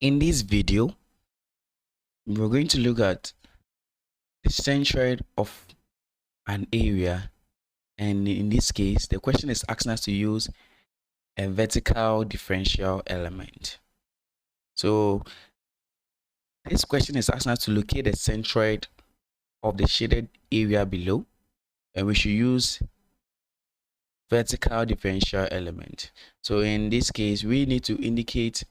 In this video, we're going to look at the centroid of an area, and in this case, the question is asking us to use a vertical differential element. So this question is asking us to locate the centroid of the shaded area below, and we should use vertical differential element. So in this case, we need to indicate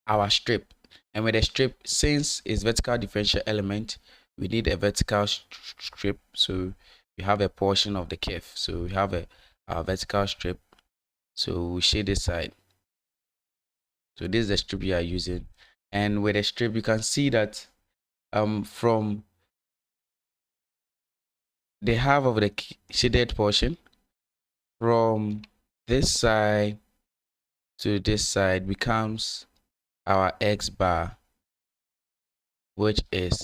our strip, and with the strip, since it's vertical differential element, we need a vertical strip. So we have a portion of the curve, so we have a vertical strip. So we shade this side. So this is the strip we are using, and with the strip you can see that from the half of the shaded portion, from this side to this side, becomes our x bar, which is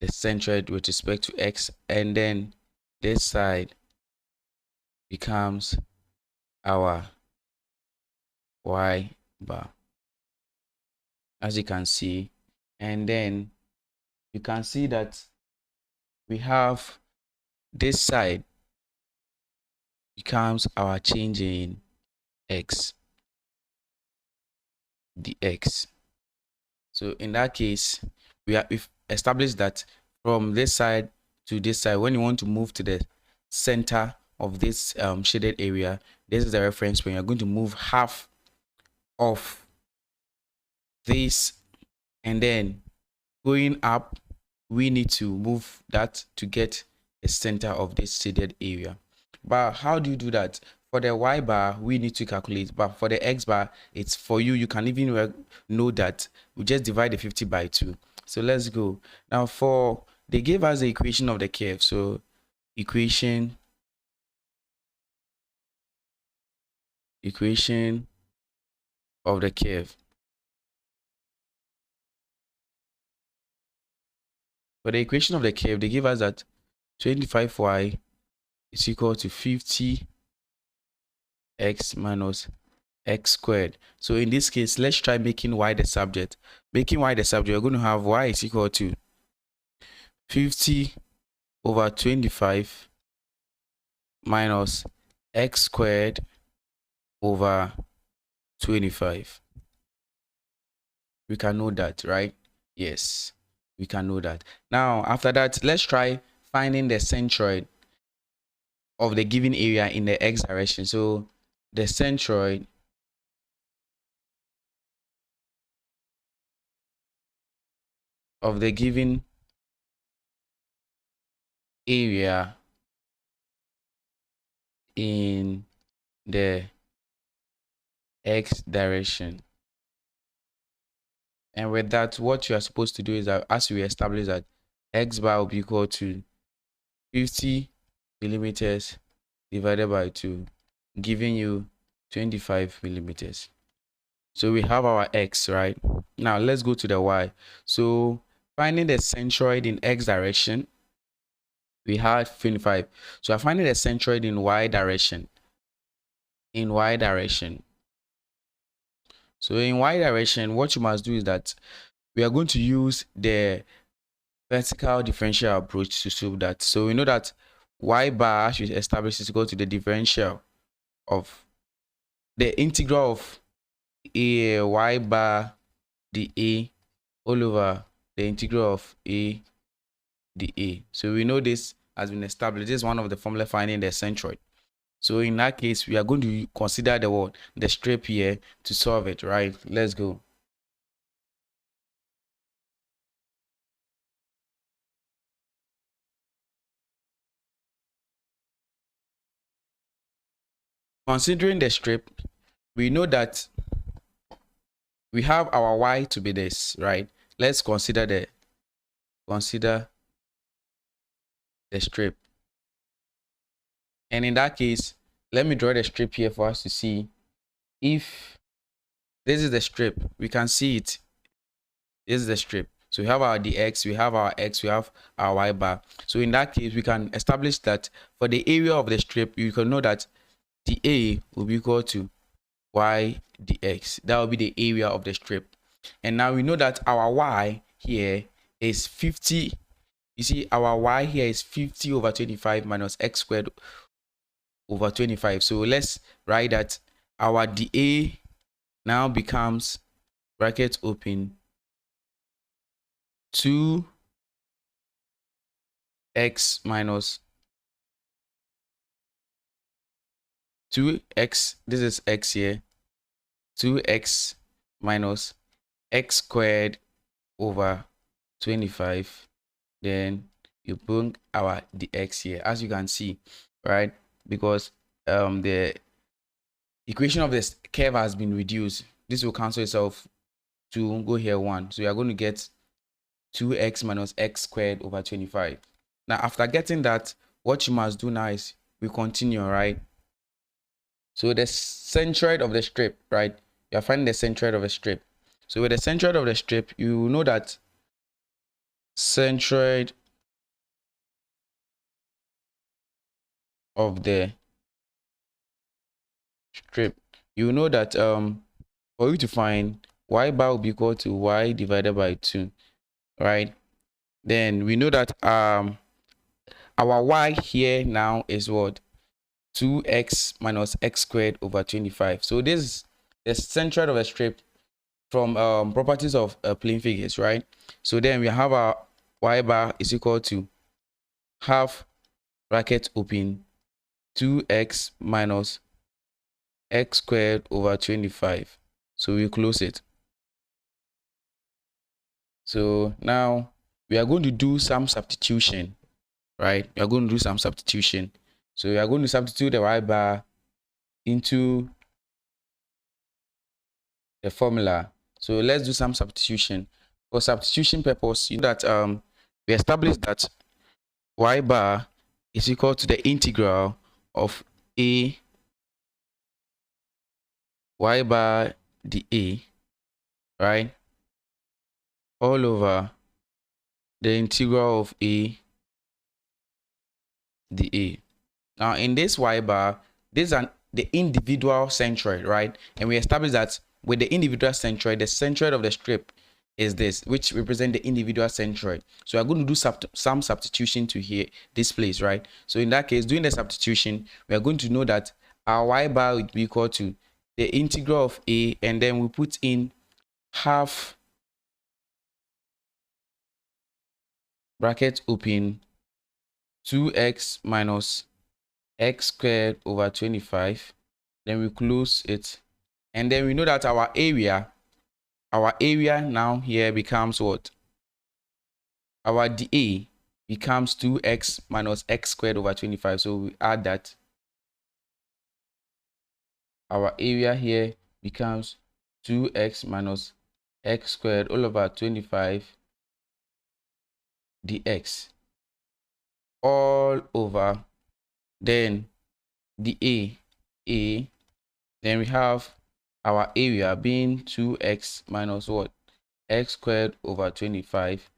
the centroid with respect to x, and then this side becomes our y bar, as you can see. And then you can see that we have this side becomes our change in x, the x. So in that case, we've established that from this side to this side, when you want to move to the center of this shaded area, this is the reference point. You're going to move half of this, and then going up, we need to move that to get the center of this shaded area. But how do you do that? For the y bar, we need to calculate, but for the x bar, it's for you. You can even know that we just divide the 50 by 2. So let's go. Now they gave us the equation of the curve. So equation of the curve. For the equation of the curve, they give us that 25y is equal to 50x minus x squared. So in this case, let's try making y the subject. Making y the subject, we're going to have y is equal to 50 over 25 minus x squared over 25. We can know that, right? Yes, we can know that. Now, after that, let's try finding the centroid of the given area in the x direction. So the centroid of the given area in the x direction. And with that, what you are supposed to do is that, as we establish that x bar will be equal to 50 millimeters divided by 2, giving you 25 millimeters. So we have our x, right? Now let's go to the y. So finding the centroid in x direction, we had 25. So I'm finding the centroid in y direction. So in y direction, what you must do is that we are going to use the vertical differential approach to solve that. So we know that y bar, as we established, is equal to the differential of the integral of a y bar dA all over the integral of a dA. So we know this has been established. This is one of the formula finding the centroid. So in that case, we are going to consider the strip here to solve it, right? Let's go. Considering the strip, we know that we have our y to be this, right? Let's consider the strip. And in that case, let me draw the strip here for us to see. If this is the strip, we can see it. This is the strip. So we have our dx, we have our x, we have our y bar. So in that case, we can establish that for the area of the strip, you can know that dA will be equal to y dx. That will be the area of the strip. And now we know that our y here is 50. You see, our y here is 50 over 25 minus x squared over 25. So let's write that our dA now becomes, bracket open, 2x minus 2x, this is x here, 2x minus x squared over 25. Then you bring our dx here, as you can see, right? Because the equation of this curve has been reduced. This will cancel itself to go here 1. So you are going to get 2x minus x squared over 25. Now, after getting that, what you must do now is we continue, right? So the centroid of the strip, right? You are finding the centroid of the strip. So with the centroid of the strip, you know that centroid of the strip, you know that for you to find y bar will be equal to y divided by 2, right? Then we know that our y here now is what? 2x minus x squared over 25. So this is the centroid of a strip from properties of plane figures, right? So then we have our y bar is equal to half, bracket open, 2x minus x squared over 25. So we close it. So now we are going to do some substitution, right? We are going to do some substitution. So we are going to substitute the y bar into the formula. So let's do some substitution. For substitution purpose, you know that we established that y bar is equal to the integral of a y bar dA, right, all over the integral of a dA. Now in this y bar, this is the individual centroid, right? And we established that with the individual centroid, the centroid of the strip is this, which represent the individual centroid. So we're going to do some substitution to here, this place, right? So in that case, doing the substitution, we are going to know that our y bar would be equal to the integral of a, and then we put in half, bracket open, 2x minus x squared over 25. Then we close it, and then we know that our area now here becomes what? Our dA becomes 2x minus x squared over 25. So we add that. Our area here becomes 2x minus x squared all over 25 dx, all over then the a, then we have our area being 2x minus what? X squared over 25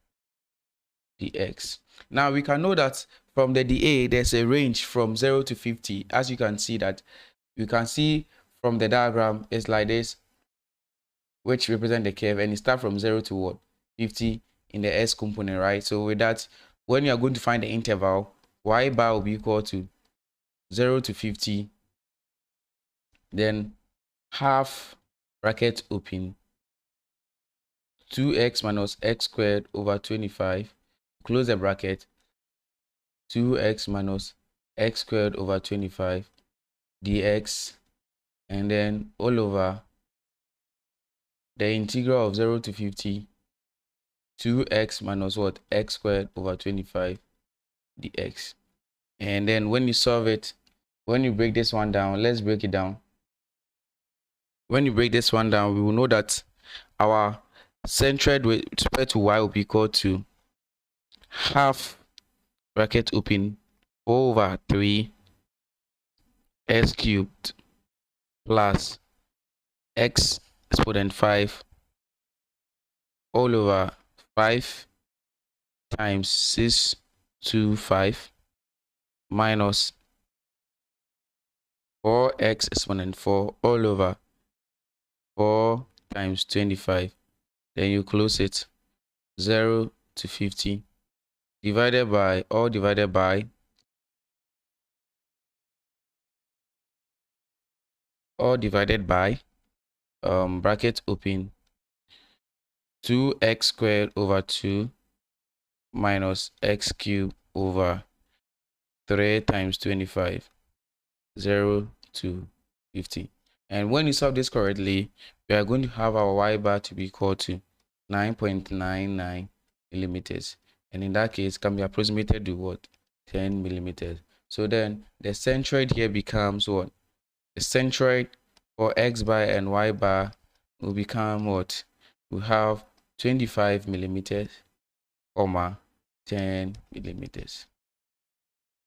dx. Now we can know that from the dA there's a range from 0 to 50. As you can see that, you can see from the diagram it's like this, which represent the curve, and it starts from 0 to what? 50 in the s component, right? So with that, when you are going to find the interval, y bar will be equal to 0 to 50, then half, bracket open, 2x minus x squared over 25, close the bracket, 2x minus x squared over 25 dx, and then all over the integral of 0 to 50, 2x minus what? X squared over 25 dx. And then when you solve it, when you break this one down, let's break it down. When you break this one down, we will know that our centroid with respect to y will be equal to half, bracket open, over 3 x cubed plus x exponent 5 all over 5 times 6 to 5 minus 4x exponent 4 all over 4 times 25. Then you close it. 0 to 50 divided by bracket open 2x squared over 2 minus x cubed over 3 times 25, 0 to 50. And when you solve this correctly, we are going to have our y bar to be equal to 9.99 millimeters. And in that case, can be approximated to what? 10 millimeters. So then the centroid here becomes what? The centroid for x bar and y bar will become what? We have 25 millimeters, 10 millimeters.